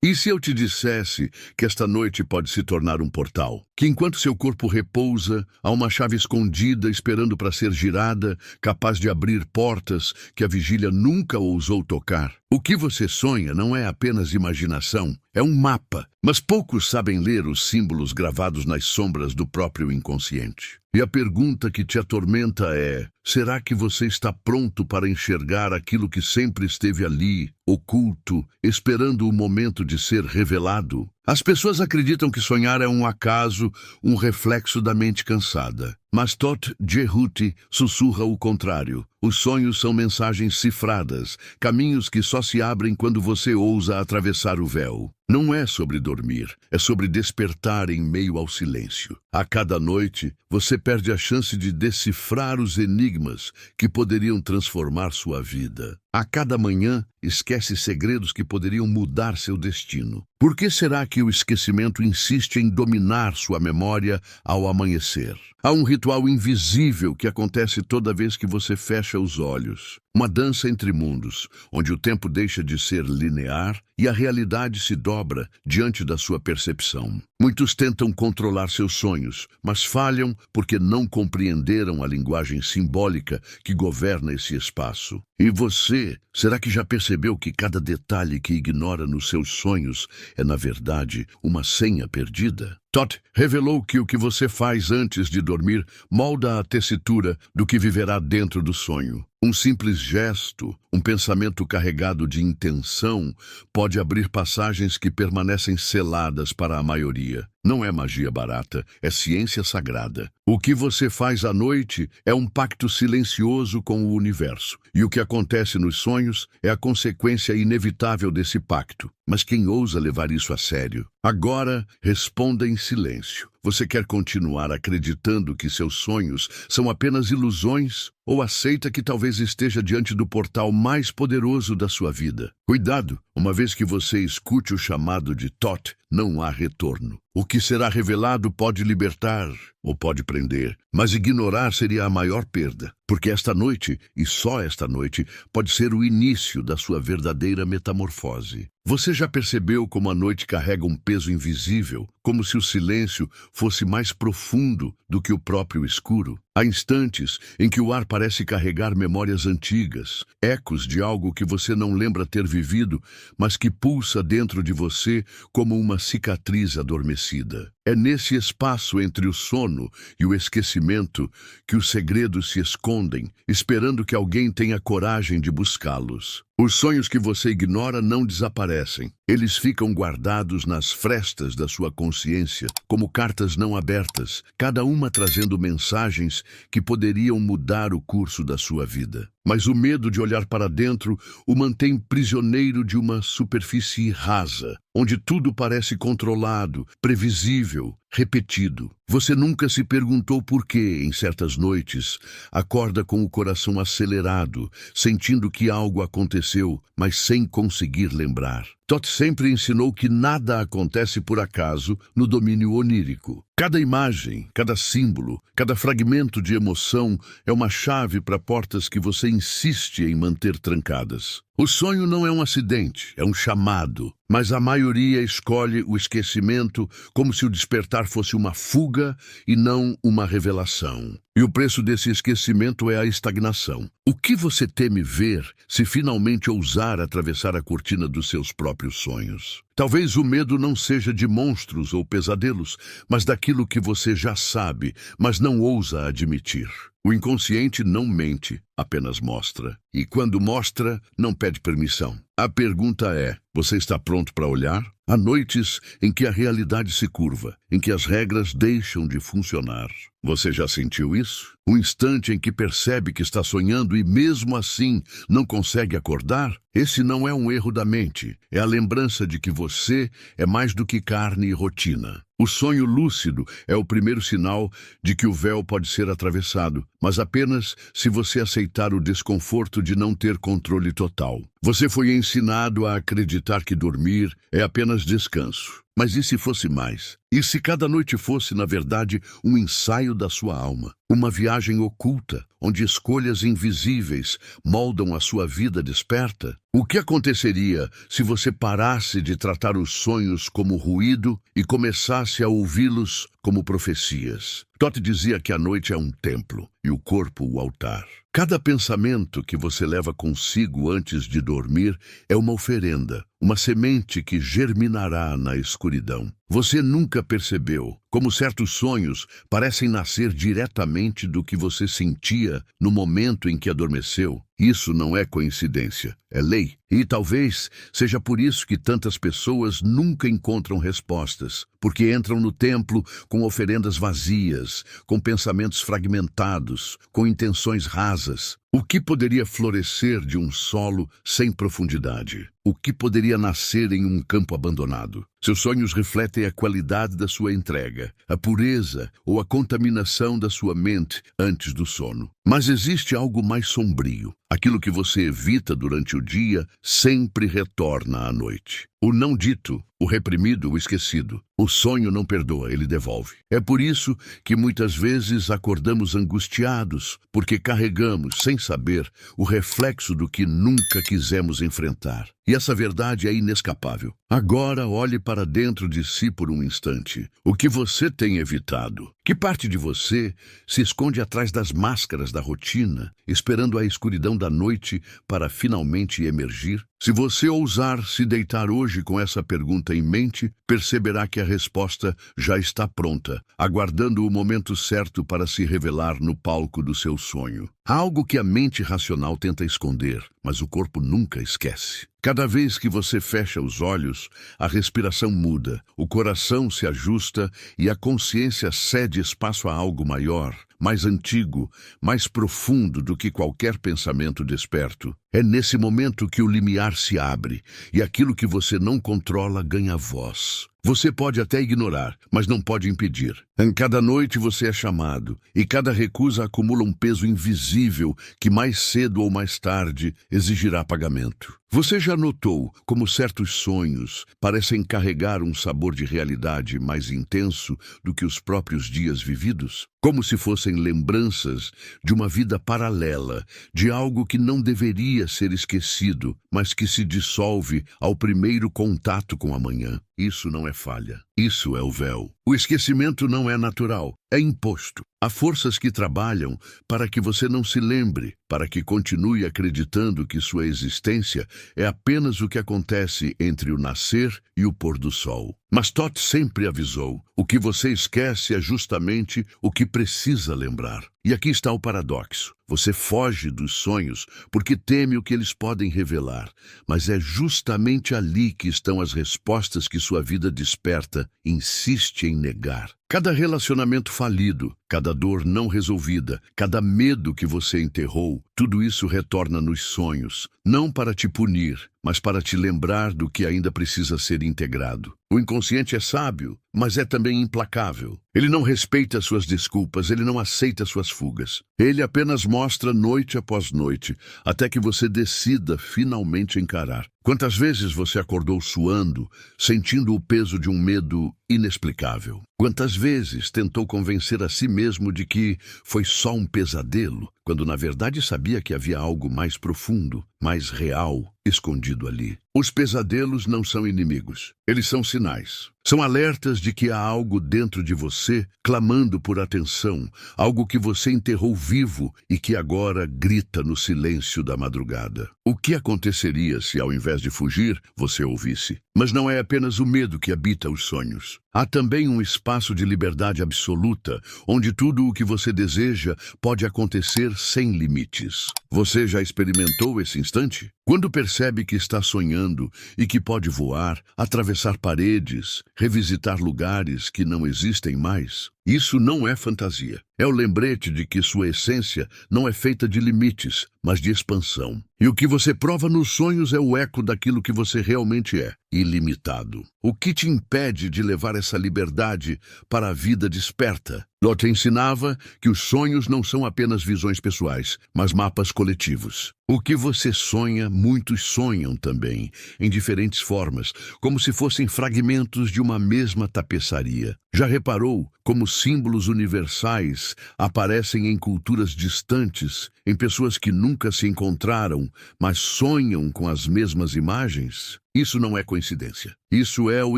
E se eu te dissesse que esta noite pode se tornar um portal? Que enquanto seu corpo repousa, há uma chave escondida esperando para ser girada, capaz de abrir portas que a vigília nunca ousou tocar. O que você sonha não é apenas imaginação, é um mapa, mas poucos sabem ler os símbolos gravados nas sombras do próprio inconsciente. E a pergunta que te atormenta é: será que você está pronto para enxergar aquilo que sempre esteve ali, oculto, esperando o momento de ser revelado? As pessoas acreditam que sonhar é um acaso, um reflexo da mente cansada. Mas Todd Ceruti sussurra o contrário. Os sonhos são mensagens cifradas, caminhos que só se abrem quando você ousa atravessar o véu. Não é sobre dormir, é sobre despertar em meio ao silêncio. A cada noite, você perde a chance de decifrar os enigmas que poderiam transformar sua vida. A cada manhã, esquece segredos que poderiam mudar seu destino. Por que será que o esquecimento insiste em dominar sua memória ao amanhecer? Há um ritual invisível que acontece toda vez que você fecha os olhos. Uma dança entre mundos, onde o tempo deixa de ser linear e a realidade se dobra diante da sua percepção. Muitos tentam controlar seus sonhos, mas falham porque não compreenderam a linguagem simbólica que governa esse espaço. E você, será que já percebeu que cada detalhe que ignora nos seus sonhos é, na verdade, uma senha perdida? Todd revelou que o que você faz antes de dormir molda a tessitura do que viverá dentro do sonho. Um simples gesto, um pensamento carregado de intenção, pode abrir passagens que permanecem seladas para a maioria. Não é magia barata, é ciência sagrada. O que você faz à noite é um pacto silencioso com o universo. E o que acontece nos sonhos é a consequência inevitável desse pacto. Mas quem ousa levar isso a sério? Agora, responda em silêncio. Você quer continuar acreditando que seus sonhos são apenas ilusões? Ou aceita que talvez esteja diante do portal mais poderoso da sua vida? Cuidado, uma vez que você escute o chamado de Todd, não há retorno. O que será revelado pode libertar ou pode prender, mas ignorar seria a maior perda, porque esta noite, e só esta noite, pode ser o início da sua verdadeira metamorfose. Você já percebeu como a noite carrega um peso invisível, como se o silêncio fosse mais profundo do que o próprio escuro? Há instantes em que o ar parece carregar memórias antigas, ecos de algo que você não lembra ter vivido, mas que pulsa dentro de você como uma cicatriz adormecida. É nesse espaço entre o sono e o esquecimento que os segredos se escondem, esperando que alguém tenha coragem de buscá-los. Os sonhos que você ignora não desaparecem. Eles ficam guardados nas frestas da sua consciência, como cartas não abertas, cada uma trazendo mensagens que poderiam mudar o curso da sua vida. Mas o medo de olhar para dentro o mantém prisioneiro de uma superfície rasa, onde tudo parece controlado, previsível, repetido. Você nunca se perguntou por que, em certas noites, acorda com o coração acelerado, sentindo que algo aconteceu, mas sem conseguir lembrar. Todd sempre ensinou que nada acontece por acaso no domínio onírico. Cada imagem, cada símbolo, cada fragmento de emoção é uma chave para portas que você insiste em manter trancadas. O sonho não é um acidente, é um chamado, mas a maioria escolhe o esquecimento como se o despertar fosse uma fuga e não uma revelação. E o preço desse esquecimento é a estagnação. O que você teme ver se finalmente ousar atravessar a cortina dos seus próprios sonhos? Talvez o medo não seja de monstros ou pesadelos, mas daquilo que você já sabe, mas não ousa admitir. O inconsciente não mente, apenas mostra. E quando mostra, não pede permissão. A pergunta é: você está pronto para olhar? Há noites em que a realidade se curva, em que as regras deixam de funcionar. Você já sentiu isso? Um instante em que percebe que está sonhando e mesmo assim não consegue acordar? Esse não é um erro da mente, é a lembrança de que você é mais do que carne e rotina. O sonho lúcido é o primeiro sinal de que o véu pode ser atravessado, mas apenas se você aceitar o desconforto de não ter controle total. Você foi ensinado a acreditar que dormir é apenas descanso. Mas e se fosse mais? E se cada noite fosse, na verdade, um ensaio da sua alma? Uma viagem oculta, onde escolhas invisíveis moldam a sua vida desperta? O que aconteceria se você parasse de tratar os sonhos como ruído e começasse a ouvi-los como profecias? Todd dizia que a noite é um templo e o corpo o altar. Cada pensamento que você leva consigo antes de dormir é uma oferenda, uma semente que germinará na escuridão. Você nunca percebeu como certos sonhos parecem nascer diretamente do que você sentia no momento em que adormeceu? Isso não é coincidência, é lei. E talvez seja por isso que tantas pessoas nunca encontram respostas, porque entram no templo com oferendas vazias, com pensamentos fragmentados, com intenções rasas. O que poderia florescer de um solo sem profundidade? O que poderia nascer em um campo abandonado? Seus sonhos refletem a qualidade da sua entrega, a pureza ou a contaminação da sua mente antes do sono. Mas existe algo mais sombrio. Aquilo que você evita durante o dia sempre retorna à noite. O não dito, o reprimido, o esquecido. O sonho não perdoa, ele devolve. É por isso que muitas vezes acordamos angustiados, porque carregamos, sem saber, o reflexo do que nunca quisemos enfrentar. E essa verdade é inescapável. Agora olhe para dentro de si por um instante. O que você tem evitado? Que parte de você se esconde atrás das máscaras da rotina, esperando a escuridão da noite para finalmente emergir? Se você ousar se deitar hoje com essa pergunta em mente, perceberá que a resposta já está pronta, aguardando o momento certo para se revelar no palco do seu sonho. Há algo que a mente racional tenta esconder, mas o corpo nunca esquece. Cada vez que você fecha os olhos, a respiração muda, o coração se ajusta e a consciência cede espaço a algo maior, mais antigo, mais profundo do que qualquer pensamento desperto. É nesse momento que o limiar se abre e aquilo que você não controla ganha voz. Você pode até ignorar, mas não pode impedir. Em cada noite você é chamado, e cada recusa acumula um peso invisível que mais cedo ou mais tarde exigirá pagamento. Você já notou como certos sonhos parecem carregar um sabor de realidade mais intenso do que os próprios dias vividos? Como se fossem lembranças de uma vida paralela, de algo que não deveria ser esquecido, mas que se dissolve ao primeiro contato com a manhã. Isso não é falha, isso é o véu. O esquecimento não é natural, é imposto. Há forças que trabalham para que você não se lembre, para que continue acreditando que sua existência é apenas o que acontece entre o nascer e o pôr do sol. Mas Todd sempre avisou, o que você esquece é justamente o que precisa lembrar. E aqui está o paradoxo. Você foge dos sonhos porque teme o que eles podem revelar, mas é justamente ali que estão as respostas que sua vida desperta e insiste em negar. Cada relacionamento falido, cada dor não resolvida, cada medo que você enterrou, tudo isso retorna nos sonhos, não para te punir, mas para te lembrar do que ainda precisa ser integrado. O inconsciente é sábio, mas é também implacável. Ele não respeita suas desculpas, ele não aceita suas fugas. Ele apenas mostra noite após noite, até que você decida finalmente encarar. Quantas vezes você acordou suando, sentindo o peso de um medo inexplicável? Quantas vezes tentou convencer a si mesmo de que foi só um pesadelo, quando na verdade sabia que havia algo mais profundo, mais real, escondido ali? Os pesadelos não são inimigos, eles são sinais. São alertas de que há algo dentro de você clamando por atenção, algo que você enterrou vivo e que agora grita no silêncio da madrugada. O que aconteceria se, ao invés de fugir, você ouvisse? Mas não é apenas o medo que habita os sonhos. Há também um espaço de liberdade absoluta, onde tudo o que você deseja pode acontecer sem limites. Você já experimentou esse instante? Quando percebe que está sonhando e que pode voar, atravessar paredes, revisitar lugares que não existem mais? Isso não é fantasia. É o lembrete de que sua essência não é feita de limites, mas de expansão. E o que você prova nos sonhos é o eco daquilo que você realmente é, ilimitado. O que te impede de levar essa liberdade para a vida desperta? Lott ensinava que os sonhos não são apenas visões pessoais, mas mapas coletivos. O que você sonha, muitos sonham também, em diferentes formas, como se fossem fragmentos de uma mesma tapeçaria. Já reparou como símbolos universais aparecem em culturas distantes, em pessoas que nunca se encontraram, mas sonham com as mesmas imagens? Isso não é coincidência. Isso é o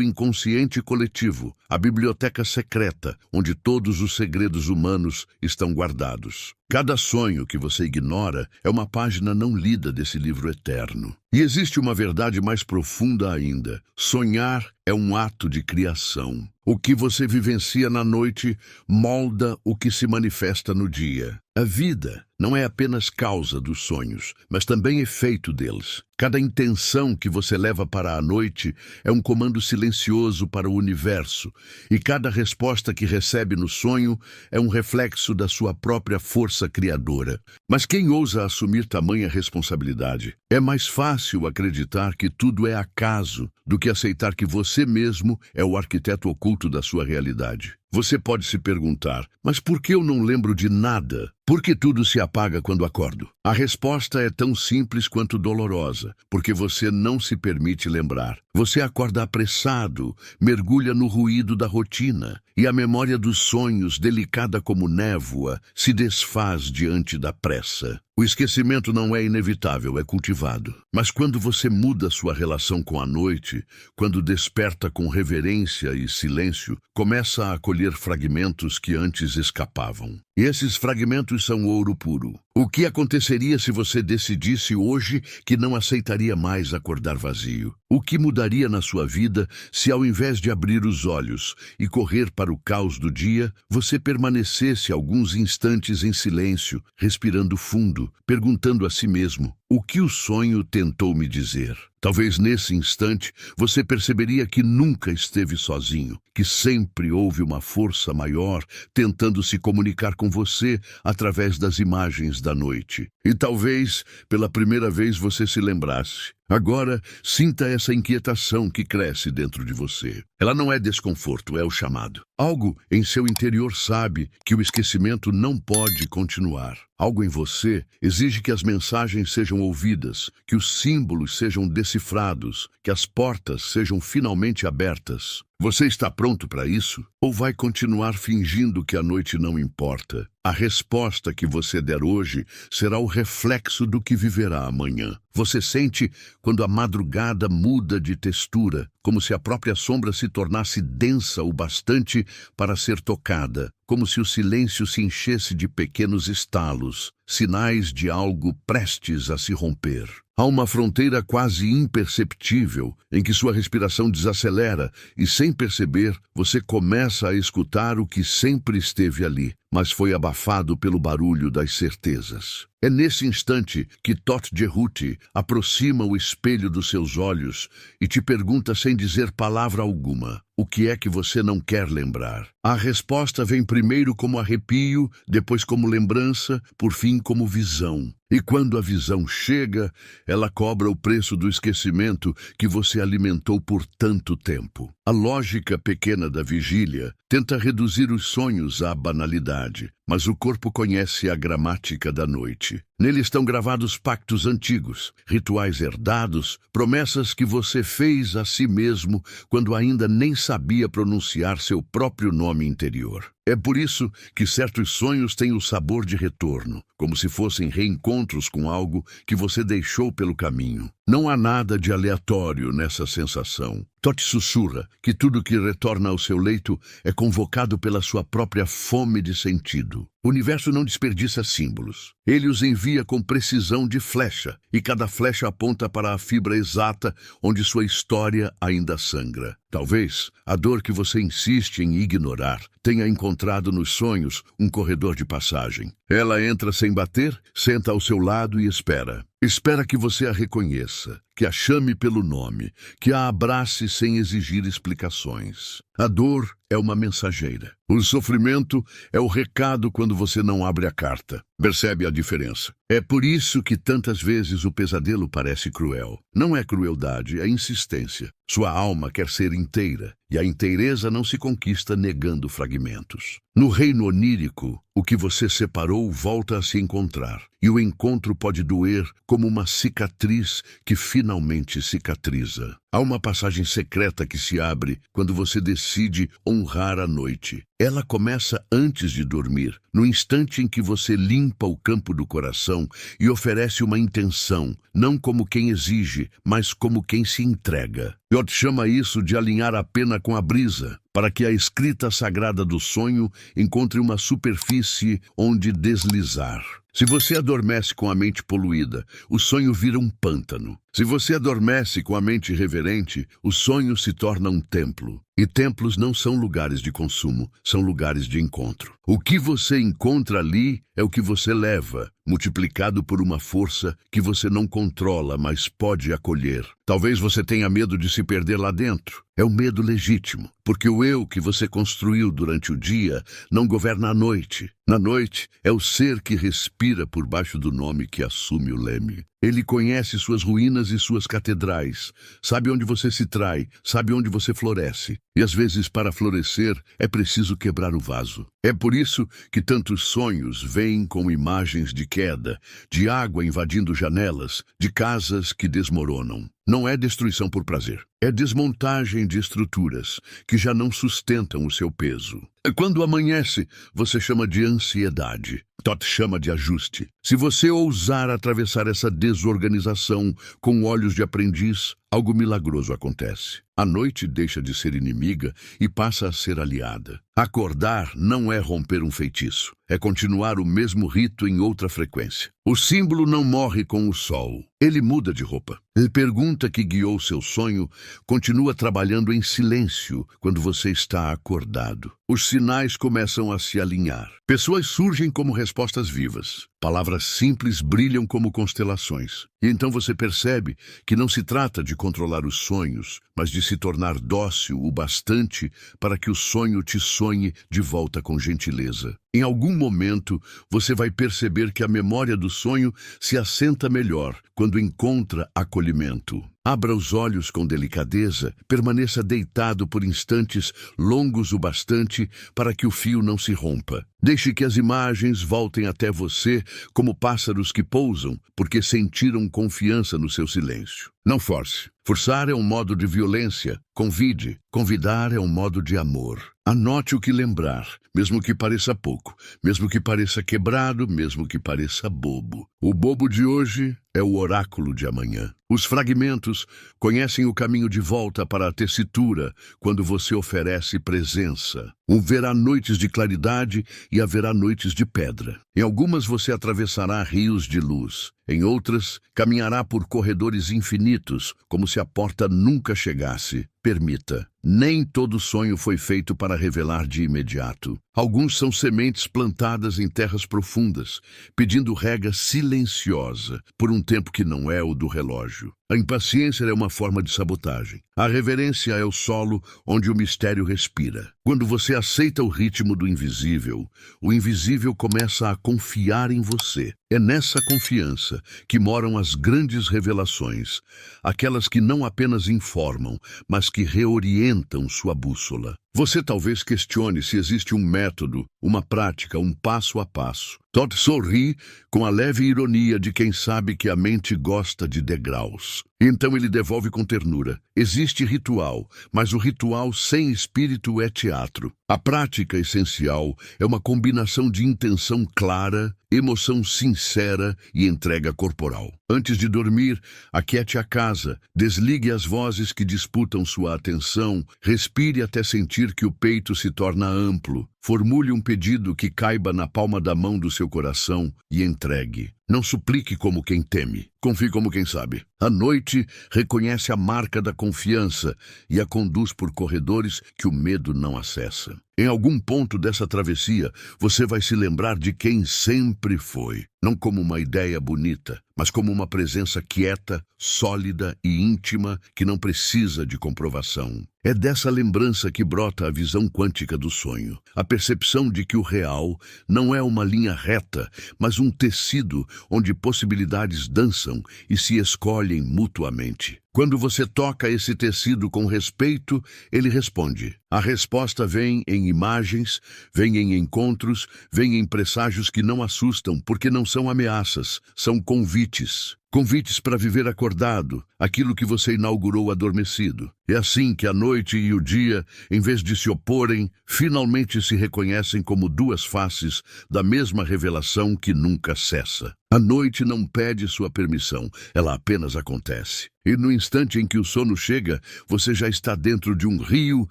inconsciente coletivo, a biblioteca secreta, onde todos os segredos humanos estão guardados. Cada sonho que você ignora é uma página não lida desse livro eterno. E existe uma verdade mais profunda ainda. Sonhar é um ato de criação. O que você vivencia na noite molda o que se manifesta no dia. A vida não é apenas causa dos sonhos, mas também efeito deles. Cada intenção que você leva para a noite é um comando silencioso para o universo, e cada resposta que recebe no sonho é um reflexo da sua própria força criadora. Mas quem ousa assumir tamanha responsabilidade? É mais fácil acreditar que tudo é acaso do que aceitar que você mesmo é o arquiteto oculto da sua realidade. Você pode se perguntar, mas por que eu não lembro de nada? Por que tudo se apaga quando acordo? A resposta é tão simples quanto dolorosa, porque você não se permite lembrar. Você acorda apressado, mergulha no ruído da rotina, e a memória dos sonhos, delicada como névoa, se desfaz diante da pressa. O esquecimento não é inevitável, é cultivado. Mas quando você muda sua relação com a noite, quando desperta com reverência e silêncio, começa a acolher fragmentos que antes escapavam. E esses fragmentos são ouro puro. O que aconteceria se você decidisse hoje que não aceitaria mais acordar vazio? O que mudaria na sua vida se, ao invés de abrir os olhos e correr para o caos do dia, você permanecesse alguns instantes em silêncio, respirando fundo, perguntando a si mesmo: o que o sonho tentou me dizer? Talvez nesse instante você perceberia que nunca esteve sozinho, que sempre houve uma força maior tentando se comunicar com você através das imagens da noite. E talvez, pela primeira vez, você se lembrasse. Agora, sinta essa inquietação que cresce dentro de você. Ela não é desconforto, é o chamado. Algo em seu interior sabe que o esquecimento não pode continuar. Algo em você exige que as mensagens sejam ouvidas, que os símbolos sejam decifrados, que as portas sejam finalmente abertas. Você está pronto para isso? Ou vai continuar fingindo que a noite não importa? A resposta que você der hoje será o reflexo do que viverá amanhã. Você sente quando a madrugada muda de textura, como se a própria sombra se tornasse densa o bastante para ser tocada, como se o silêncio se enchesse de pequenos estalos, sinais de algo prestes a se romper. Há uma fronteira quase imperceptível em que sua respiração desacelera e, sem perceber, você começa a escutar o que sempre esteve ali, mas foi abafado pelo barulho das certezas. É nesse instante que Tot Jehuti aproxima o espelho dos seus olhos e te pergunta sem dizer palavra alguma: o que é que você não quer lembrar? A resposta vem primeiro como arrepio, depois como lembrança, por fim como visão. E quando a visão chega, ela cobra o preço do esquecimento que você alimentou por tanto tempo. A lógica pequena da vigília tenta reduzir os sonhos à banalidade, mas o corpo conhece a gramática da noite. Nele estão gravados pactos antigos, rituais herdados, promessas que você fez a si mesmo quando ainda nem sabia pronunciar seu próprio nome interior. É por isso que certos sonhos têm o sabor de retorno, como se fossem reencontros com algo que você deixou pelo caminho. Não há nada de aleatório nessa sensação. Tot sussurra que tudo que retorna ao seu leito é convocado pela sua própria fome de sentido. O universo não desperdiça símbolos. Ele os envia com precisão de flecha, e cada flecha aponta para a fibra exata onde sua história ainda sangra. Talvez a dor que você insiste em ignorar tenha encontrado nos sonhos um corredor de passagem. Ela entra sem bater, senta ao seu lado e espera. Espera que você a reconheça, que a chame pelo nome, que a abrace sem exigir explicações. A dor é uma mensageira. O sofrimento é o recado quando você não abre a carta. Percebe a diferença? É por isso que tantas vezes o pesadelo parece cruel. Não é crueldade, é insistência. Sua alma quer ser inteira, e a inteireza não se conquista negando fragmentos. No reino onírico, o que você separou volta a se encontrar, e o encontro pode doer como uma cicatriz que finalmente cicatriza. Há uma passagem secreta que se abre quando você decide honrar a noite. Ela começa antes de dormir, no instante em que você limpa o campo do coração e oferece uma intenção, não como quem exige, mas como quem se entrega. Yod chama isso de alinhar a pena com a brisa, para que a escrita sagrada do sonho encontre uma superfície onde deslizar. Se você adormece com a mente poluída, o sonho vira um pântano. Se você adormece com a mente reverente, o sonho se torna um templo. E templos não são lugares de consumo, são lugares de encontro. O que você encontra ali é o que você leva, multiplicado por uma força que você não controla, mas pode acolher. Talvez você tenha medo de se perder lá dentro. É um medo legítimo, porque o eu que você construiu durante o dia não governa a noite. Na noite, é o ser que respira por baixo do nome que assume o leme. Ele conhece suas ruínas e suas catedrais, sabe onde você se trai, sabe onde você floresce. E às vezes, para florescer, é preciso quebrar o vaso. É por isso que tantos sonhos vêm com imagens de queda, de água invadindo janelas, de casas que desmoronam. Não é destruição por prazer, é desmontagem de estruturas que já não sustentam o seu peso. Quando amanhece, você chama de ansiedade. Thoth chama de ajuste. Se você ousar atravessar essa desorganização com olhos de aprendiz, algo milagroso acontece. A noite deixa de ser inimiga e passa a ser aliada. Acordar não é romper um feitiço, é continuar o mesmo rito em outra frequência. O símbolo não morre com o sol, ele muda de roupa. A pergunta que guiou seu sonho continua trabalhando em silêncio quando você está acordado. Os sinais começam a se alinhar. Pessoas surgem como respostas vivas. Palavras simples brilham como constelações. E então você percebe que não se trata de controlar os sonhos, mas de se tornar dócil o bastante para que o sonho te sonhe de volta com gentileza. Em algum momento, você vai perceber que a memória do sonho se assenta melhor quando encontra acolhimento. Abra os olhos com delicadeza, permaneça deitado por instantes longos o bastante para que o fio não se rompa. Deixe que as imagens voltem até você como pássaros que pousam, porque sentiram confiança no seu silêncio. Não force. Forçar é um modo de violência. Convide. Convidar é um modo de amor. Anote o que lembrar, mesmo que pareça pouco, mesmo que pareça quebrado, mesmo que pareça bobo. O bobo de hoje é o oráculo de amanhã. Os fragmentos conhecem o caminho de volta para a tessitura quando você oferece presença. Haverá noites de claridade e haverá noites de pedra. Em algumas você atravessará rios de luz. Em outras, caminhará por corredores infinitos, como se a porta nunca chegasse. Permita. Nem todo sonho foi feito para revelar de imediato. Alguns são sementes plantadas em terras profundas, pedindo rega silenciosa, por um tempo que não é o do relógio. A impaciência é uma forma de sabotagem. A reverência é o solo onde o mistério respira. Quando você aceita o ritmo do invisível, o invisível começa a confiar em você. É nessa confiança que moram as grandes revelações, aquelas que não apenas informam, mas que reorientam sua bússola. Você talvez questione se existe um método, uma prática, um passo a passo. Thoth sorri com a leve ironia de quem sabe que a mente gosta de degraus. Então ele devolve com ternura. Existe ritual, mas o ritual sem espírito é teatro. A prática essencial é uma combinação de intenção clara, emoção sincera e entrega corporal. Antes de dormir, aquiete a casa, desligue as vozes que disputam sua atenção, respire até sentir que o peito se torna amplo. Formule um pedido que caiba na palma da mão do seu coração e entregue. Não suplique como quem teme, confie como quem sabe. A noite reconhece a marca da confiança e a conduz por corredores que o medo não acessa. Em algum ponto dessa travessia, você vai se lembrar de quem sempre foi. Não como uma ideia bonita, mas como uma presença quieta, sólida e íntima que não precisa de comprovação. É dessa lembrança que brota a visão quântica do sonho. A percepção de que o real não é uma linha reta, mas um tecido onde possibilidades dançam e se escolhem mutuamente. Quando você toca esse tecido com respeito, ele responde. A resposta vem em imagens, vem em encontros, vem em presságios que não assustam, porque não são ameaças, são convites. Convites para viver acordado, aquilo que você inaugurou adormecido. É assim que a noite e o dia, em vez de se oporem, finalmente se reconhecem como duas faces da mesma revelação que nunca cessa. A noite não pede sua permissão, ela apenas acontece. E no instante em que o sono chega, você já está dentro de um rio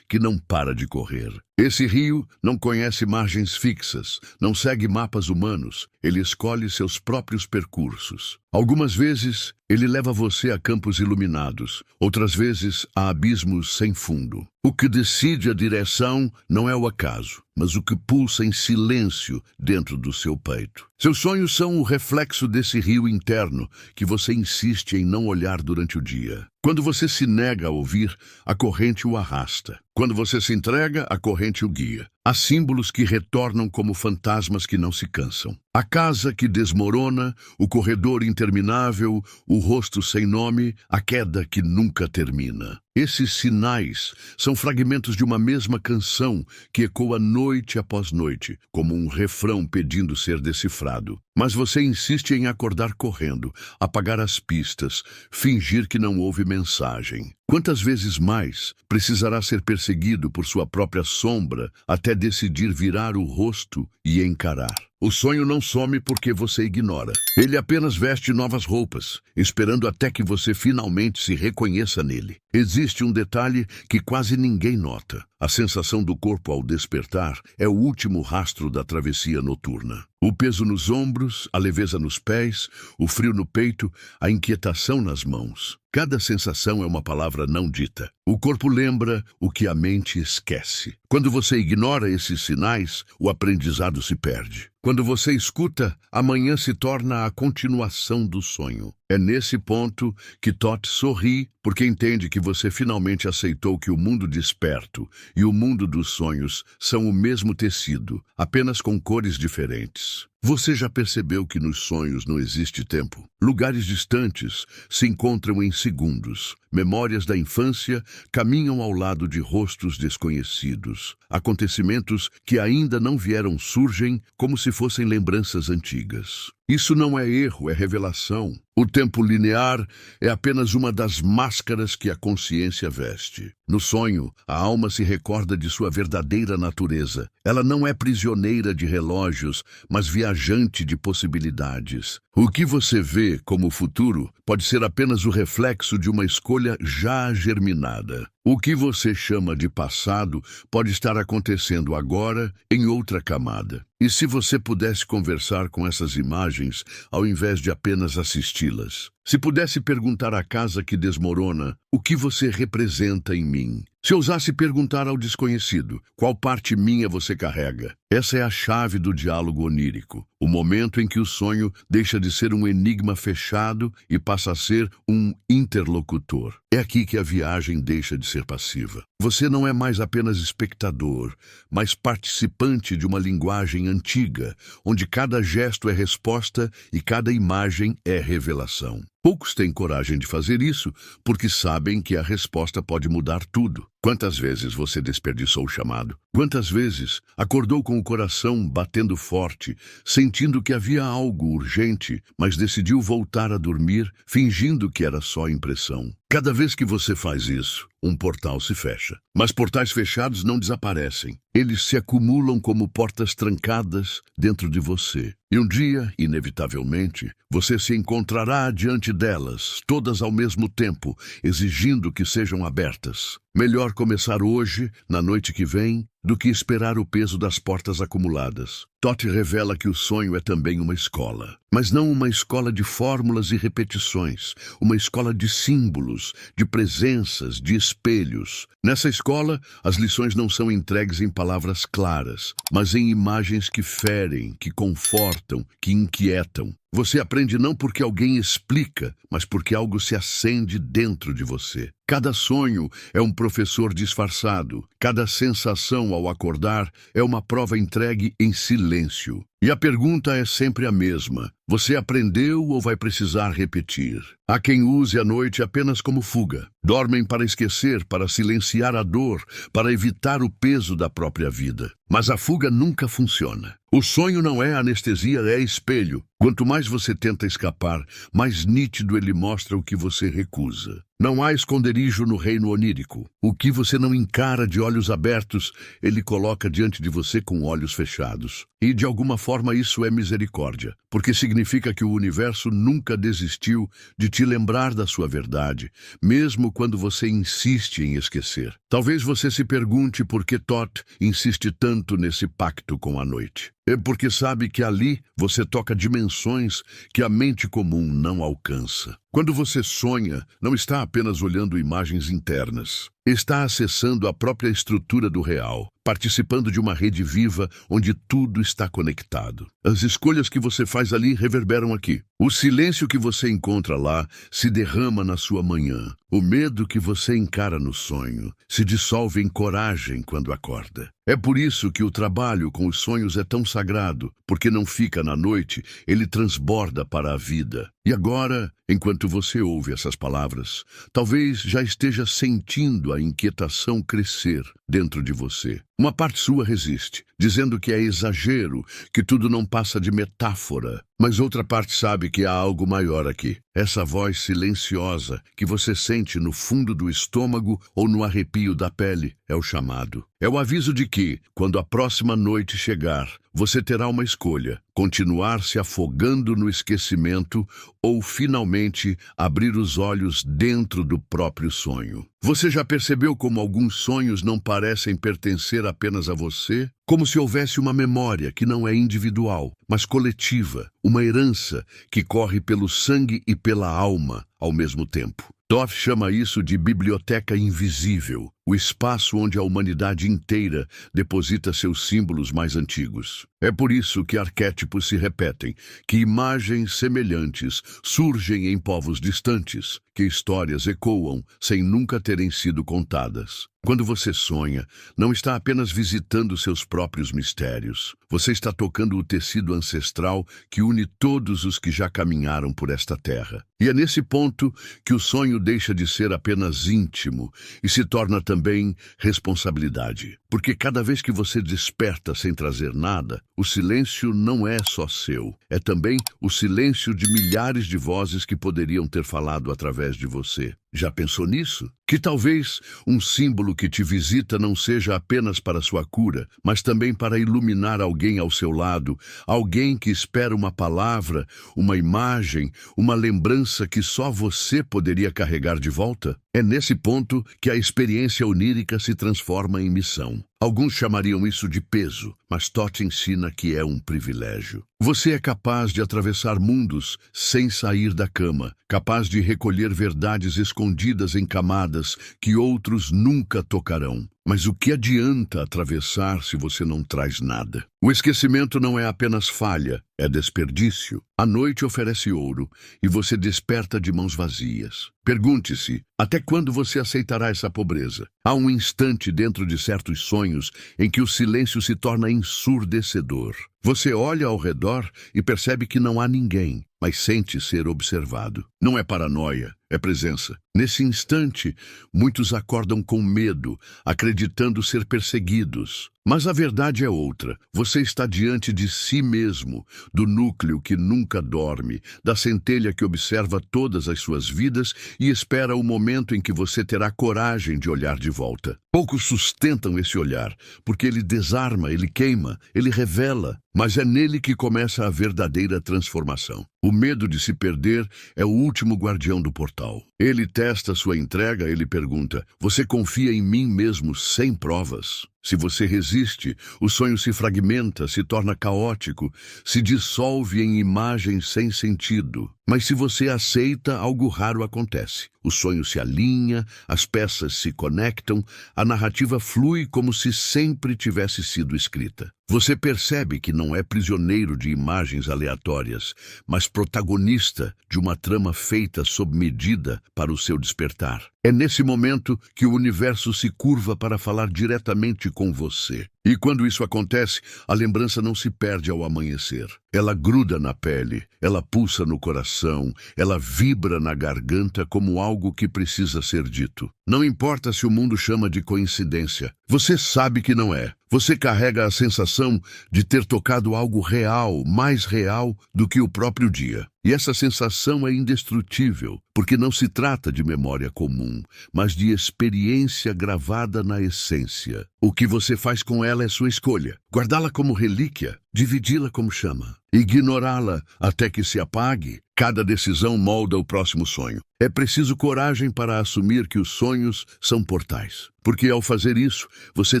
que não para de correr. Esse rio não conhece margens fixas, não segue mapas humanos, ele escolhe seus próprios percursos. Algumas vezes, ele leva você a campos iluminados, outras vezes a abismos sem fundo. O que decide a direção não é o acaso, mas o que pulsa em silêncio dentro do seu peito. Seus sonhos são o reflexo desse rio interno que você insiste em não olhar durante o dia. Quando você se nega a ouvir, a corrente o arrasta. Quando você se entrega, a corrente o guia. Há símbolos que retornam como fantasmas que não se cansam. A casa que desmorona, o corredor interminável, o rosto sem nome, a queda que nunca termina. Esses sinais são fragmentos de uma mesma canção que ecoa noite após noite, como um refrão pedindo ser decifrado. Mas você insiste em acordar correndo, apagar as pistas, fingir que não houve mensagem. Quantas vezes mais precisará ser perseguido por sua própria sombra até decidir virar o rosto e encarar? O sonho não some porque você ignora. Ele apenas veste novas roupas, esperando até que você finalmente se reconheça nele. Existe um detalhe que quase ninguém nota. A sensação do corpo ao despertar é o último rastro da travessia noturna. O peso nos ombros, a leveza nos pés, o frio no peito, a inquietação nas mãos. Cada sensação é uma palavra não dita. O corpo lembra o que a mente esquece. Quando você ignora esses sinais, o aprendizado se perde. Quando você escuta, amanhã se torna a continuação do sonho. É nesse ponto que Tot sorri, porque entende que você finalmente aceitou que o mundo desperto e o mundo dos sonhos são o mesmo tecido, apenas com cores diferentes. Você já percebeu que nos sonhos não existe tempo? Lugares distantes se encontram em segundos. Memórias da infância caminham ao lado de rostos desconhecidos. Acontecimentos que ainda não vieram surgem como se fossem lembranças antigas. Isso não é erro, é revelação. O tempo linear é apenas uma das máscaras que a consciência veste. No sonho, a alma se recorda de sua verdadeira natureza. Ela não é prisioneira de relógios, mas viajante de possibilidades. O que você vê como futuro pode ser apenas o reflexo de uma escolha já germinada. O que você chama de passado pode estar acontecendo agora em outra camada. E se você pudesse conversar com essas imagens, ao invés de apenas assisti-las? Se pudesse perguntar à casa que desmorona, o que você representa em mim? Se ousasse perguntar ao desconhecido, qual parte minha você carrega? Essa é a chave do diálogo onírico, o momento em que o sonho deixa de ser um enigma fechado e passa a ser um interlocutor. É aqui que a viagem deixa de ser passiva. Você não é mais apenas espectador, mas participante de uma linguagem antiga, onde cada gesto é resposta e cada imagem é revelação. Poucos têm coragem de fazer isso porque sabem que a resposta pode mudar tudo. Quantas vezes você desperdiçou o chamado? Quantas vezes acordou com o coração batendo forte, sentindo que havia algo urgente, mas decidiu voltar a dormir, fingindo que era só impressão? Cada vez que você faz isso, um portal se fecha. Mas portais fechados não desaparecem. Eles se acumulam como portas trancadas dentro de você. E um dia, inevitavelmente, você se encontrará diante delas, todas ao mesmo tempo, exigindo que sejam abertas. Melhor começar hoje, na noite que vem, do que esperar o peso das portas acumuladas. Tot revela que o sonho é também uma escola, mas não uma escola de fórmulas e repetições, uma escola de símbolos, de presenças, de espelhos. Nessa escola, as lições não são entregues em palavras claras, mas em imagens que ferem, que confortam, que inquietam. Você aprende não porque alguém explica, mas porque algo se acende dentro de você. Cada sonho é um professor disfarçado. Cada sensação ao acordar é uma prova entregue em silêncio. E a pergunta é sempre a mesma: você aprendeu ou vai precisar repetir? Há quem use a noite apenas como fuga. Dormem para esquecer, para silenciar a dor, para evitar o peso da própria vida. Mas a fuga nunca funciona. O sonho não é anestesia, é espelho. Quanto mais você tenta escapar, mais nítido ele mostra o que você recusa. Não há esconderijo no reino onírico. O que você não encara de olhos abertos, ele coloca diante de você com olhos fechados. E de alguma forma isso é misericórdia, porque significa que o universo nunca desistiu de te lembrar da sua verdade, mesmo quando você insiste em esquecer. Talvez você se pergunte por que Thoth insiste tanto nesse pacto com a noite. É porque sabe que ali você toca dimensões que a mente comum não alcança. Quando você sonha, não está apenas olhando imagens internas. Está acessando a própria estrutura do real, participando de uma rede viva onde tudo está conectado. As escolhas que você faz ali reverberam aqui. O silêncio que você encontra lá se derrama na sua manhã. O medo que você encara no sonho se dissolve em coragem quando acorda. É por isso que o trabalho com os sonhos é tão sagrado, porque não fica na noite, ele transborda para a vida. E agora, enquanto você ouve essas palavras, talvez já esteja sentindo a inquietação crescer dentro de você. Uma parte sua resiste, dizendo que é exagero, que tudo não passa de metáfora. Mas outra parte sabe que há algo maior aqui. Essa voz silenciosa que você sente no fundo do estômago ou no arrepio da pele é o chamado. É o aviso de que, quando a próxima noite chegar, você terá uma escolha: continuar se afogando no esquecimento ou finalmente abrir os olhos dentro do próprio sonho. Você já percebeu como alguns sonhos não parecem pertencer apenas a você? Como se houvesse uma memória que não é individual, mas coletiva, uma herança que corre pelo sangue e pela alma ao mesmo tempo. Thoth chama isso de biblioteca invisível, o espaço onde a humanidade inteira deposita seus símbolos mais antigos. É por isso que arquétipos se repetem, que imagens semelhantes surgem em povos distantes, que histórias ecoam sem nunca terem sido contadas. Quando você sonha, não está apenas visitando seus próprios mistérios. Você está tocando o tecido ancestral que une todos os que já caminharam por esta terra. E é nesse ponto que o sonho deixa de ser apenas íntimo e se torna também responsabilidade. Porque cada vez que você desperta sem trazer nada, o silêncio não é só seu. É também o silêncio de milhares de vozes que poderiam ter falado através de você. Já pensou nisso? Que talvez um símbolo que te visita não seja apenas para sua cura, mas também para iluminar alguém ao seu lado, alguém que espera uma palavra, uma imagem, uma lembrança que só você poderia carregar de volta? É nesse ponto que a experiência onírica se transforma em missão. Alguns chamariam isso de peso, mas Thoth ensina que é um privilégio. Você é capaz de atravessar mundos sem sair da cama, capaz de recolher verdades escondidas em camadas que outros nunca tocarão. Mas o que adianta atravessar se você não traz nada? O esquecimento não é apenas falha, é desperdício. A noite oferece ouro e você desperta de mãos vazias. Pergunte-se, até quando você aceitará essa pobreza? Há um instante dentro de certos sonhos em que o silêncio se torna ensurdecedor. Você olha ao redor e percebe que não há ninguém, mas sente ser observado. Não é paranoia, é presença. Nesse instante, muitos acordam com medo, acreditando ser perseguidos. Mas a verdade é outra. Você está diante de si mesmo, do núcleo que nunca dorme, da centelha que observa todas as suas vidas e espera o momento em que você terá coragem de olhar de volta. Poucos sustentam esse olhar, porque ele desarma, ele queima, ele revela, mas é nele que começa a verdadeira transformação. O medo de se perder é o último guardião do portal. Ele testa sua entrega, ele pergunta: você confia em mim mesmo sem provas? Se você resiste, o sonho se fragmenta, se torna caótico, se dissolve em imagens sem sentido. Mas se você aceita, algo raro acontece. O sonho se alinha, as peças se conectam, a narrativa flui como se sempre tivesse sido escrita. Você percebe que não é prisioneiro de imagens aleatórias, mas protagonista de uma trama feita sob medida para o seu despertar. É nesse momento que o universo se curva para falar diretamente com você. E quando isso acontece, a lembrança não se perde ao amanhecer. Ela gruda na pele, ela pulsa no coração, ela vibra na garganta como algo que precisa ser dito. Não importa se o mundo chama de coincidência, você sabe que não é. Você carrega a sensação de ter tocado algo real, mais real do que o próprio dia. E essa sensação é indestrutível, porque não se trata de memória comum, mas de experiência gravada na essência. O que você faz com ela é sua escolha. Guardá-la como relíquia, dividi-la como chama, ignorá-la até que se apague. Cada decisão molda o próximo sonho. É preciso coragem para assumir que os sonhos são portais. Porque ao fazer isso, você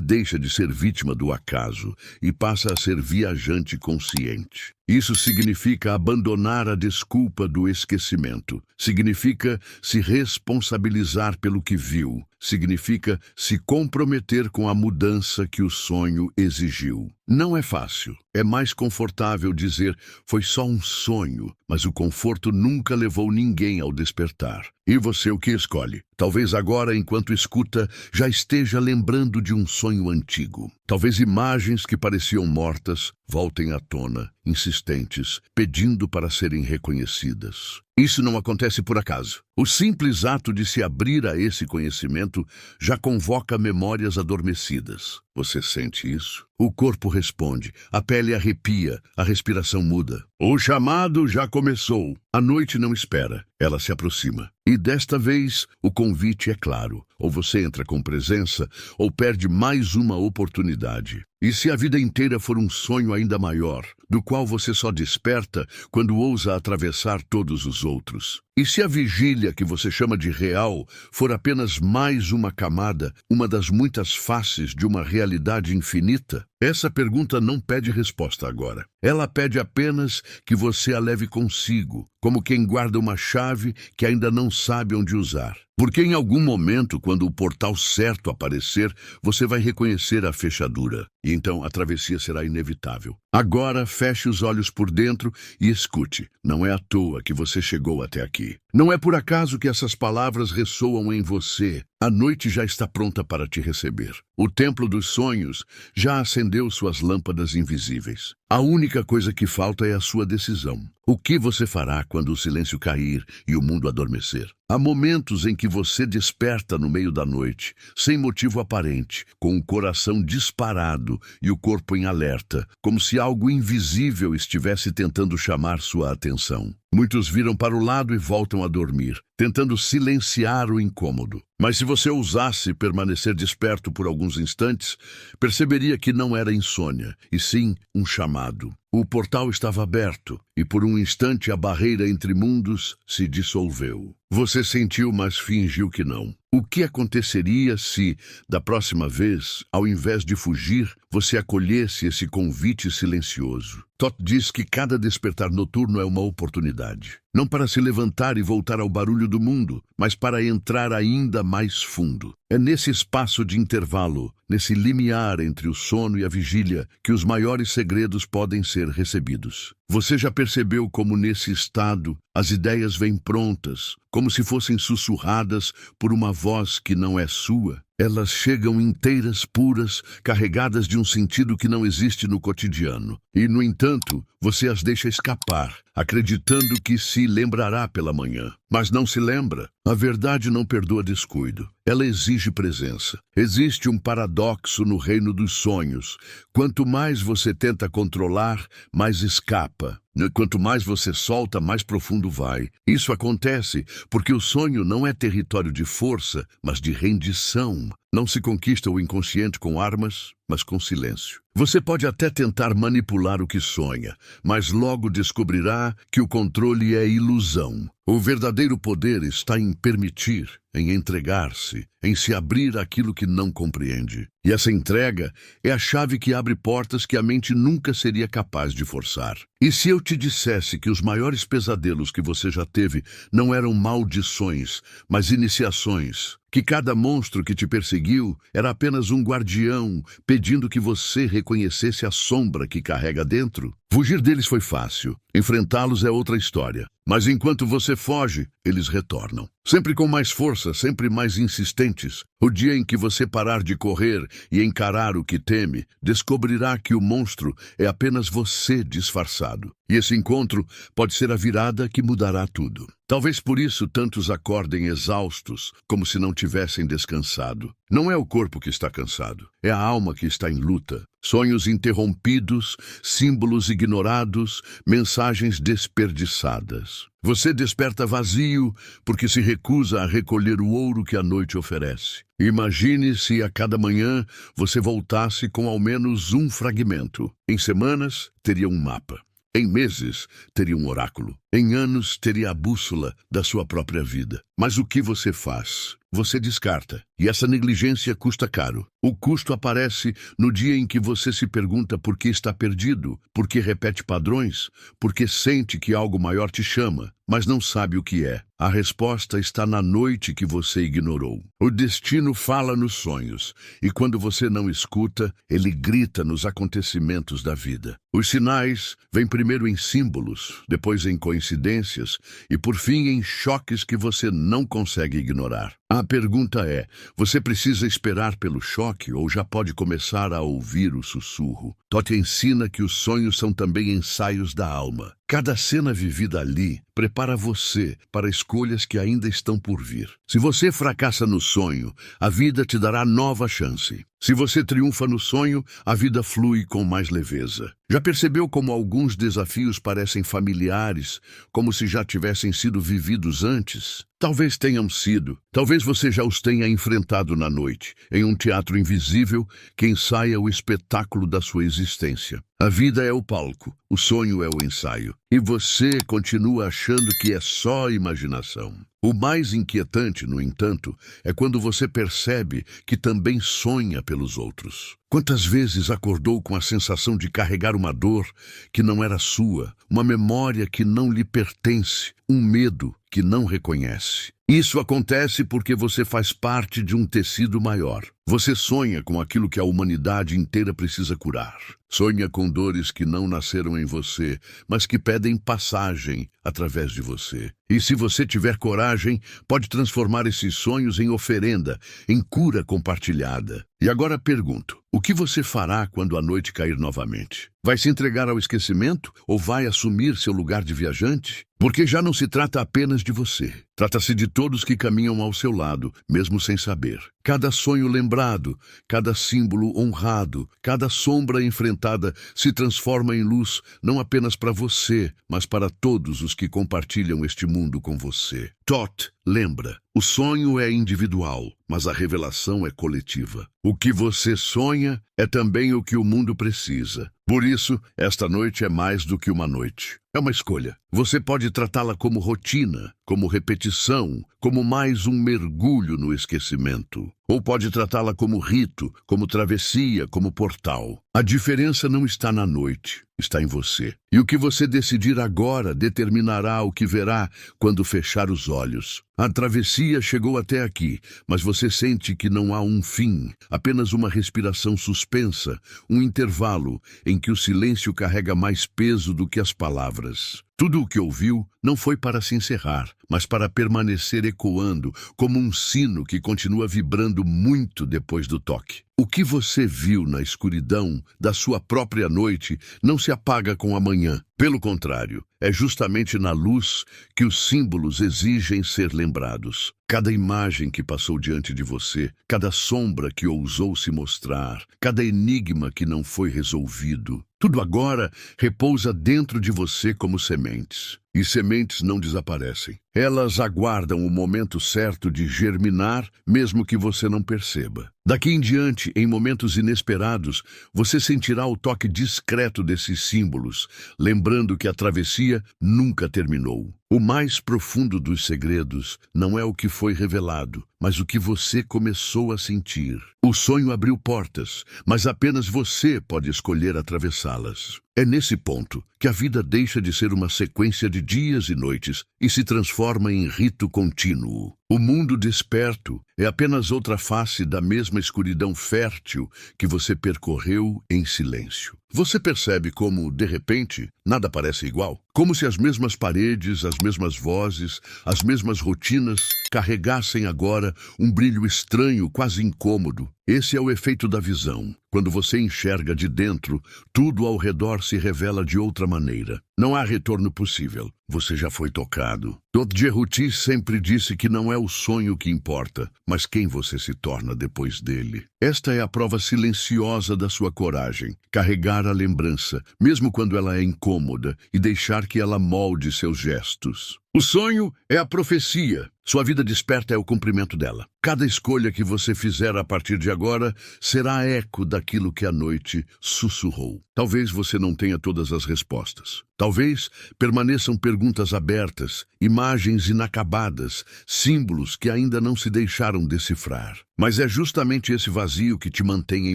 deixa de ser vítima do acaso e passa a ser viajante consciente. Isso significa abandonar a desculpa do esquecimento. Significa se responsabilizar pelo que viu. Significa se comprometer com a mudança que o sonho exigiu. Não é fácil. É mais confortável dizer foi só um sonho, mas o conforto nunca levou ninguém ao despertar. E você o que escolhe? Talvez agora, enquanto escuta, já esteja lembrando de um sonho antigo. Talvez imagens que pareciam mortas voltem à tona, insistentes, pedindo para serem reconhecidas. Isso não acontece por acaso. O simples ato de se abrir a esse conhecimento já convoca memórias adormecidas. Você sente isso? O corpo responde, a pele arrepia, a respiração muda. O chamado já começou. A noite não espera, ela se aproxima. E desta vez, o convite é claro. Ou você entra com presença, ou perde mais uma oportunidade. E se a vida inteira for um sonho ainda maior, do qual você só desperta quando ousa atravessar todos os outros? E se a vigília que você chama de real for apenas mais uma camada, uma das muitas faces de uma realidade infinita? Essa pergunta não pede resposta agora. Ela pede apenas que você a leve consigo, como quem guarda uma chave que ainda não sabe onde usar. Porque em algum momento, quando o portal certo aparecer, você vai reconhecer a fechadura. E então a travessia será inevitável. Agora, feche os olhos por dentro e escute. Não é à toa que você chegou até aqui. Não é por acaso que essas palavras ressoam em você. A noite já está pronta para te receber. O templo dos sonhos já acendeu suas lâmpadas invisíveis. A única coisa que falta é a sua decisão. O que você fará quando o silêncio cair e o mundo adormecer? Há momentos em que você desperta no meio da noite, sem motivo aparente, com o coração disparado e o corpo em alerta, como se algo invisível estivesse tentando chamar sua atenção. Muitos viram para o lado e voltam a dormir, tentando silenciar o incômodo. Mas se você ousasse permanecer desperto por alguns instantes, perceberia que não era insônia, e sim um chamado. O portal estava aberto, e por um instante a barreira entre mundos se dissolveu. Você sentiu, mas fingiu que não. O que aconteceria se, da próxima vez, ao invés de fugir, você acolhesse esse convite silencioso? Toth diz que cada despertar noturno é uma oportunidade. Não para se levantar e voltar ao barulho do mundo, mas para entrar ainda mais fundo. É nesse espaço de intervalo, nesse limiar entre o sono e a vigília, que os maiores segredos podem ser recebidos. Você já percebeu como nesse estado as ideias vêm prontas, como se fossem sussurradas por uma voz que não é sua? Elas chegam inteiras, puras, carregadas de um sentido que não existe no cotidiano. E, no entanto, você as deixa escapar, acreditando que se lembrará pela manhã. Mas não se lembra. A verdade não perdoa descuido. Ela exige presença. Existe um paradoxo no reino dos sonhos. Quanto mais você tenta controlar, mais escapa. Quanto mais você solta, mais profundo vai. Isso acontece porque o sonho não é território de força, mas de rendição. Não se conquista o inconsciente com armas, mas com silêncio. Você pode até tentar manipular o que sonha, mas logo descobrirá que o controle é ilusão. O verdadeiro poder está em permitir, em entregar-se, em se abrir àquilo que não compreende. E essa entrega é a chave que abre portas que a mente nunca seria capaz de forçar. E se eu te dissesse que os maiores pesadelos que você já teve não eram maldições, mas iniciações, que cada monstro que te perseguiu era apenas um guardião pedindo que você reconhecesse a sombra que carrega dentro? Fugir deles foi fácil, enfrentá-los é outra história. Mas enquanto você foge, eles retornam. Sempre com mais força, sempre mais insistentes, O dia em que você parar de correr e encarar o que teme, descobrirá que o monstro é apenas você disfarçado. E esse encontro pode ser a virada que mudará tudo. Talvez por isso tantos acordem exaustos, como se não tivessem descansado. Não é o corpo que está cansado, é a alma que está em luta. Sonhos interrompidos, símbolos ignorados, mensagens desperdiçadas. Você desperta vazio porque se recusa a recolher o ouro que a noite oferece. Imagine se a cada manhã você voltasse com ao menos um fragmento. Em semanas, teria um mapa. Em meses, teria um oráculo. Em anos, teria a bússola da sua própria vida. Mas o que você faz? Você descarta. E essa negligência custa caro. O custo aparece no dia em que você se pergunta por que está perdido, por que repete padrões, por que sente que algo maior te chama, mas não sabe o que é. A resposta está na noite que você ignorou. O destino fala nos sonhos, e quando você não escuta, ele grita nos acontecimentos da vida. Os sinais vêm primeiro em símbolos, depois em coincidências e por fim em choques que você não consegue ignorar. A pergunta é, você precisa esperar pelo choque ou já pode começar a ouvir o sussurro? Tote ensina que os sonhos são também ensaios da alma. Cada cena vivida ali prepara você para escolhas que ainda estão por vir. Se você fracassa no sonho, a vida te dará nova chance. Se você triunfa no sonho, a vida flui com mais leveza. Já percebeu como alguns desafios parecem familiares, como se já tivessem sido vividos antes? Talvez tenham sido. Talvez você já os tenha enfrentado na noite, em um teatro invisível que ensaia o espetáculo da sua existência. A vida é o palco, o sonho é o ensaio. E você continua achando que é só imaginação. O mais inquietante, no entanto, é quando você percebe que também sonha pelos outros. Quantas vezes acordou com a sensação de carregar uma dor que não era sua, uma memória que não lhe pertence, um medo que não reconhece? Isso acontece porque você faz parte de um tecido maior. Você sonha com aquilo que a humanidade inteira precisa curar. Sonha com dores que não nasceram em você, mas que pedem passagem através de você. E se você tiver coragem, pode transformar esses sonhos em oferenda, em cura compartilhada. E agora pergunto, o que você fará quando a noite cair novamente? Vai se entregar ao esquecimento ou vai assumir seu lugar de viajante? Porque já não se trata apenas de você. Trata-se de todos que caminham ao seu lado, mesmo sem saber. Cada sonho lembrado, cada símbolo honrado, cada sombra enfrentada se transforma em luz, não apenas para você, mas para todos os que compartilham este mundo com você. Thoth lembra, o sonho é individual, mas a revelação é coletiva. O que você sonha é também o que o mundo precisa. Por isso, esta noite é mais do que uma noite. É uma escolha. Você pode tratá-la como rotina, como repetição, como mais um mergulho no esquecimento. Ou pode tratá-la como rito, como travessia, como portal. A diferença não está na noite, está em você. E o que você decidir agora determinará o que verá quando fechar os olhos. A travessia chegou até aqui, mas você sente que não há um fim, apenas uma respiração suspensa, um intervalo em que o silêncio carrega mais peso do que as palavras. Tudo o que ouviu não foi para se encerrar, mas para permanecer ecoando, como um sino que continua vibrando muito depois do toque. O que você viu na escuridão da sua própria noite não se apaga com a manhã. Pelo contrário, é justamente na luz que os símbolos exigem ser lembrados. Cada imagem que passou diante de você, cada sombra que ousou se mostrar, cada enigma que não foi resolvido, tudo agora repousa dentro de você como sementes. E sementes não desaparecem. Elas aguardam o momento certo de germinar, mesmo que você não perceba. Daqui em diante, em momentos inesperados, você sentirá o toque discreto desses símbolos, lembrando que a travessia nunca terminou. O mais profundo dos segredos não é o que foi revelado, mas o que você começou a sentir. O sonho abriu portas, mas apenas você pode escolher atravessá-las. É nesse ponto que a vida deixa de ser uma sequência de dias e noites e se transforma em rito contínuo. O mundo desperto é apenas outra face da mesma escuridão fértil que você percorreu em silêncio. Você percebe como, de repente, nada parece igual? Como se as mesmas paredes, as mesmas vozes, as mesmas rotinas carregassem agora um brilho estranho, quase incômodo. Esse é o efeito da visão. Quando você enxerga de dentro, tudo ao redor se revela de outra maneira. Não há retorno possível. Você já foi tocado. Dr. Ruti sempre disse que não é o sonho que importa, mas quem você se torna depois dele. Esta é a prova silenciosa da sua coragem. Carregar a lembrança, mesmo quando ela é incômoda, e deixar que ela molde seus gestos. O sonho é a profecia. Sua vida desperta é o cumprimento dela. Cada escolha que você fizer a partir de agora será eco daquilo que a noite sussurrou. Talvez você não tenha todas as respostas. Talvez permaneçam perguntas abertas, imagens inacabadas, símbolos que ainda não se deixaram decifrar. Mas é justamente esse vazio que te mantém em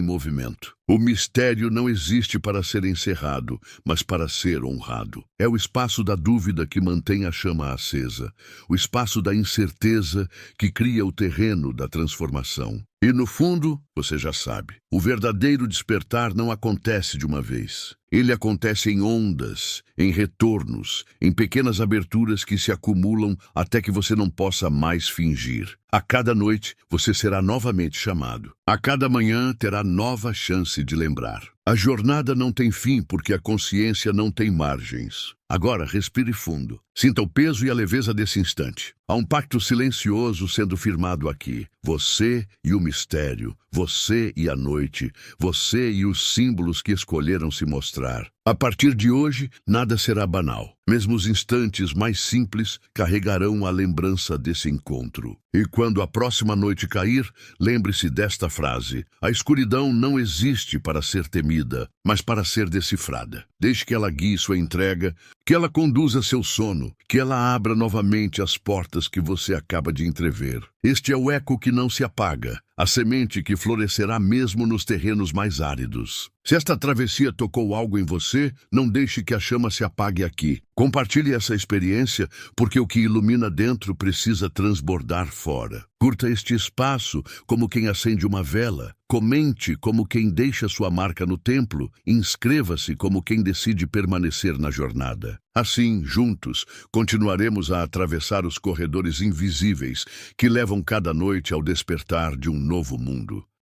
movimento. O mistério não existe para ser encerrado, mas para ser honrado. É o espaço da dúvida que mantém a chama acesa, o espaço da incerteza que cria o terreno da transformação. E no fundo, você já sabe, o verdadeiro despertar não acontece de uma vez. Ele acontece em ondas, em retornos, em pequenas aberturas que se acumulam até que você não possa mais fingir. A cada noite, você será novamente chamado. A cada manhã, terá nova chance de lembrar. A jornada não tem fim porque a consciência não tem margens. Agora, respire fundo. Sinta o peso e a leveza desse instante. Há um pacto silencioso sendo firmado aqui. Você e o mistério, você e a noite, você e os símbolos que escolheram se mostrar. A partir de hoje, nada será banal. Mesmo os instantes mais simples carregarão a lembrança desse encontro. E quando a próxima noite cair, lembre-se desta frase: a escuridão não existe para ser temida, mas para ser decifrada. Deixe que ela guie sua entrega, que ela conduza seu sono, que ela abra novamente as portas que você acaba de entrever. Este é o eco que não se apaga, a semente que florescerá mesmo nos terrenos mais áridos. Se esta travessia tocou algo em você, não deixe que a chama se apague aqui. Compartilhe essa experiência, porque o que ilumina dentro precisa transbordar fora. Curta este espaço como quem acende uma vela. Comente como quem deixa sua marca no templo. Inscreva-se como quem decide permanecer na jornada. Assim, juntos, continuaremos a atravessar os corredores invisíveis que levam cada noite ao despertar de um novo mundo.